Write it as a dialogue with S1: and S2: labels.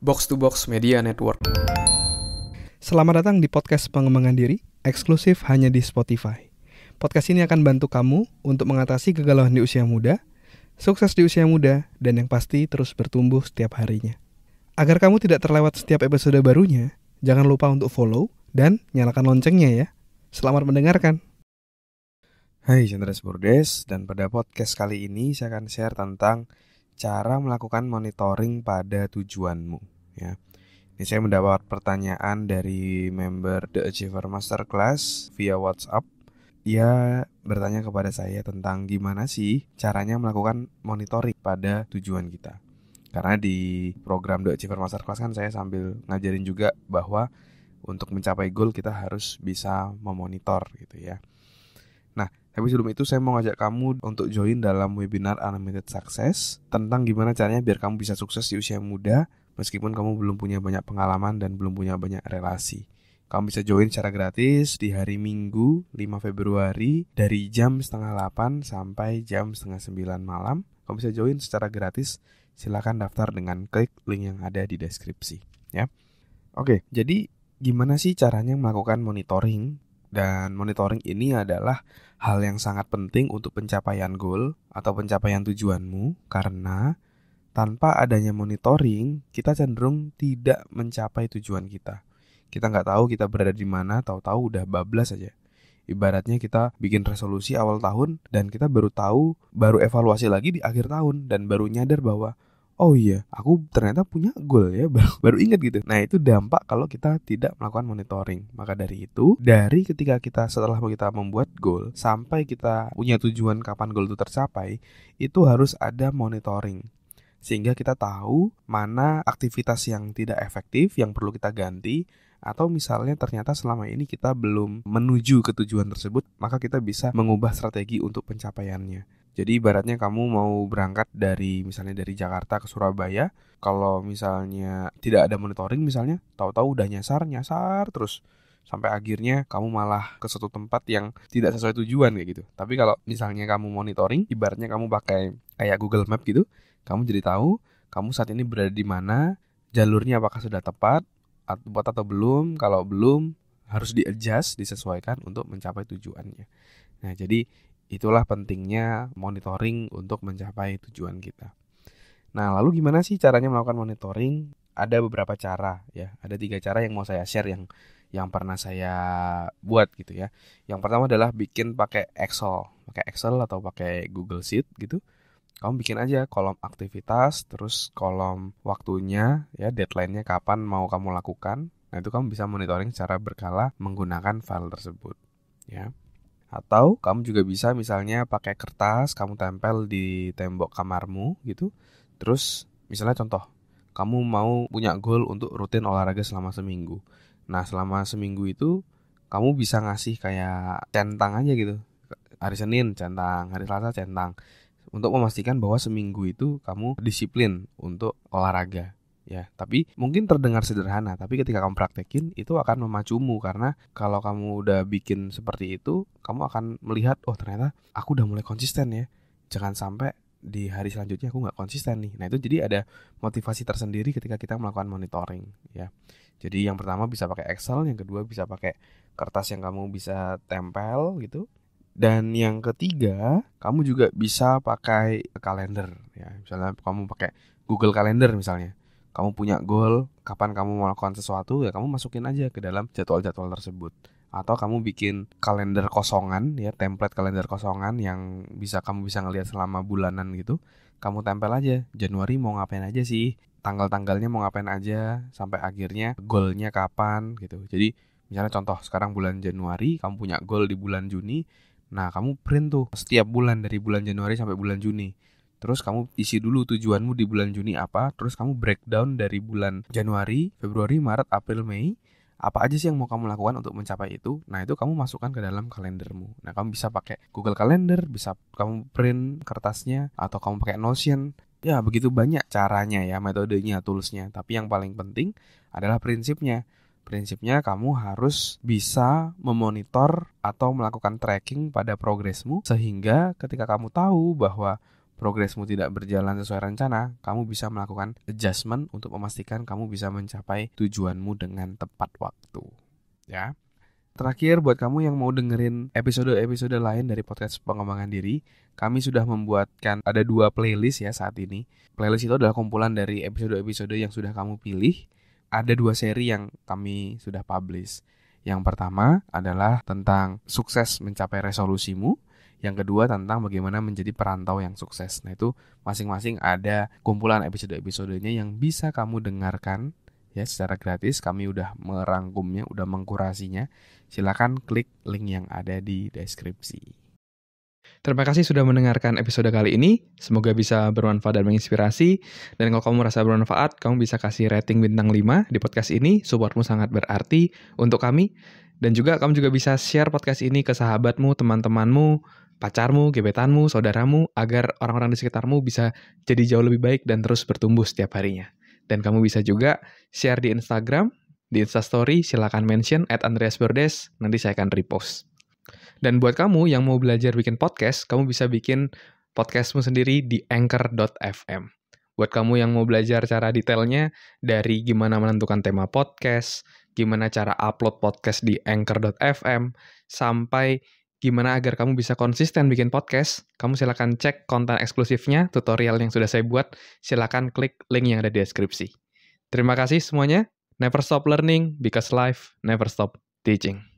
S1: Box to Box Media Network.
S2: Selamat datang di podcast pengembangan diri, eksklusif hanya di Spotify. Podcast ini akan bantu kamu untuk mengatasi kegalauan di usia muda, sukses di usia muda, dan yang pasti terus bertumbuh setiap harinya. Agar kamu tidak terlewat setiap episode barunya, jangan lupa untuk follow dan nyalakan loncengnya ya. Selamat mendengarkan.
S3: Hai, Chandra Burdes, dan pada podcast kali ini saya akan share tentang cara melakukan monitoring pada tujuanmu. Ya, ini saya mendapat pertanyaan dari member The Achiever Masterclass via WhatsApp. Dia bertanya kepada saya tentang gimana sih caranya melakukan monitoring pada tujuan kita. Karena di program The Achiever Masterclass kan saya sambil ngajarin juga bahwa untuk mencapai goal kita harus bisa memonitor gitu ya. Nah, tapi sebelum itu saya mau ngajak kamu untuk join dalam webinar Unlimited Success tentang gimana caranya biar kamu bisa sukses di usia muda meskipun kamu belum punya banyak pengalaman dan belum punya banyak relasi. Kamu bisa join secara gratis di hari Minggu 5 Februari dari jam 7:30 sampai jam 8:30 malam. Kamu bisa join secara gratis. Silakan daftar dengan klik link yang ada di deskripsi ya. Oke, jadi gimana sih caranya melakukan monitoring? Dan monitoring ini adalah hal yang sangat penting untuk pencapaian goal atau pencapaian tujuanmu, karena tanpa adanya monitoring, kita cenderung tidak mencapai tujuan kita. Kita nggak tahu kita berada di mana, tahu-tahu udah bablas aja. Ibaratnya kita bikin resolusi awal tahun dan kita baru evaluasi lagi di akhir tahun dan baru nyadar bahwa oh iya, aku ternyata punya goal ya, baru ingat gitu. Nah, itu dampak kalau kita tidak melakukan monitoring. Maka dari itu, dari ketika setelah kita membuat goal sampai kita punya tujuan kapan goal itu tercapai, itu harus ada monitoring. Sehingga kita tahu mana aktivitas yang tidak efektif yang perlu kita ganti, atau misalnya ternyata selama ini kita belum menuju ke tujuan tersebut, maka kita bisa mengubah strategi untuk pencapaiannya. Jadi ibaratnya kamu mau berangkat misalnya dari Jakarta ke Surabaya, kalau misalnya tidak ada monitoring misalnya, tahu-tahu udah nyasar terus sampai akhirnya kamu malah ke suatu tempat yang tidak sesuai tujuan kayak gitu. Tapi kalau misalnya kamu monitoring, ibaratnya kamu pakai kayak Google Map gitu, kamu jadi tahu kamu saat ini berada di mana, jalurnya apakah sudah tepat atau belum. Kalau belum, harus di-adjust, disesuaikan untuk mencapai tujuannya. Nah, jadi itulah pentingnya monitoring untuk mencapai tujuan kita. Nah, lalu gimana sih caranya melakukan monitoring? Ada beberapa cara ya. Ada 3 cara yang mau saya share yang pernah saya buat gitu ya. Yang pertama adalah bikin pakai Excel atau pakai Google Sheet gitu. Kamu bikin aja kolom aktivitas, terus kolom waktunya ya, deadline-nya kapan mau kamu lakukan. Nah, itu kamu bisa monitoring secara berkala menggunakan file tersebut ya. Atau kamu juga bisa misalnya pakai kertas, kamu tempel di tembok kamarmu gitu. Terus misalnya contoh, kamu mau punya goal untuk rutin olahraga selama seminggu. Nah, selama seminggu itu kamu bisa ngasih kayak centang aja gitu. Hari Senin centang, hari Selasa centang. Untuk memastikan bahwa seminggu itu kamu disiplin untuk olahraga. Ya, tapi mungkin terdengar sederhana, tapi ketika kamu praktekin itu akan memacumu, karena kalau kamu udah bikin seperti itu, kamu akan melihat, oh ternyata aku udah mulai konsisten ya. Jangan sampai di hari selanjutnya aku nggak konsisten nih. Nah, itu jadi ada motivasi tersendiri ketika kita melakukan monitoring ya. Jadi yang pertama bisa pakai Excel, yang kedua bisa pakai kertas yang kamu bisa tempel gitu. Dan yang ketiga, kamu juga bisa pakai kalender ya. Misalnya kamu pakai Google Calendar misalnya. Kamu punya goal, kapan kamu mau melakukan sesuatu, ya kamu masukin aja ke dalam jadwal-jadwal tersebut. Atau kamu bikin kalender kosongan ya, template kalender kosongan yang kamu bisa ngelihat selama bulanan gitu. Kamu tempel aja, Januari mau ngapain aja sih, tanggal-tanggalnya mau ngapain aja, sampai akhirnya goalnya kapan gitu. Jadi misalnya contoh, sekarang bulan Januari, kamu punya goal di bulan Juni. Nah, kamu print tuh setiap bulan dari bulan Januari sampai bulan Juni. Terus kamu isi dulu tujuanmu di bulan Juni apa, terus kamu breakdown dari bulan Januari, Februari, Maret, April, Mei, apa aja sih yang mau kamu lakukan untuk mencapai itu. Nah, itu kamu masukkan ke dalam kalendermu. Nah, kamu bisa pakai Google Calendar, bisa kamu print kertasnya, atau kamu pakai Notion. Ya, begitu banyak caranya ya, metodenya, toolsnya. Tapi yang paling penting adalah prinsipnya. Prinsipnya kamu harus bisa memonitor atau melakukan tracking pada progresmu, sehingga ketika kamu tahu bahwa progresmu tidak berjalan sesuai rencana, kamu bisa melakukan adjustment untuk memastikan kamu bisa mencapai tujuanmu dengan tepat waktu. Ya. Terakhir, buat kamu yang mau dengerin episode-episode lain dari podcast pengembangan diri, kami sudah membuatkan ada 2 playlist ya saat ini. Playlist itu adalah kumpulan dari episode-episode yang sudah kamu pilih. Ada 2 seri yang kami sudah publish. Yang pertama adalah tentang sukses mencapai resolusimu. Yang kedua tentang bagaimana menjadi perantau yang sukses. Nah, itu masing-masing ada kumpulan episode-episodenya yang bisa kamu dengarkan ya secara gratis. Kami udah merangkumnya, udah mengkurasinya. Silakan klik link yang ada di deskripsi.
S2: Terima kasih sudah mendengarkan episode kali ini. Semoga bisa bermanfaat dan menginspirasi. Dan kalau kamu merasa bermanfaat, kamu bisa kasih rating bintang 5 di podcast ini. Supportmu sangat berarti untuk kami. Dan juga kamu juga bisa share podcast ini ke sahabatmu, teman-temanmu, pacarmu, gebetanmu, saudaramu, agar orang-orang di sekitarmu bisa jadi jauh lebih baik dan terus bertumbuh setiap harinya. Dan kamu bisa juga share di Instagram, di Instastory, silakan mention @andreasbordes, nanti saya akan repost. Dan buat kamu yang mau belajar bikin podcast, kamu bisa bikin podcastmu sendiri di anchor.fm. Buat kamu yang mau belajar cara detailnya, dari gimana menentukan tema podcast, gimana cara upload podcast di anchor.fm, sampai gimana agar kamu bisa konsisten bikin podcast, kamu silakan cek konten eksklusifnya, tutorial yang sudah saya buat, silakan klik link yang ada di deskripsi. Terima kasih semuanya. Never stop learning, because life never stop teaching.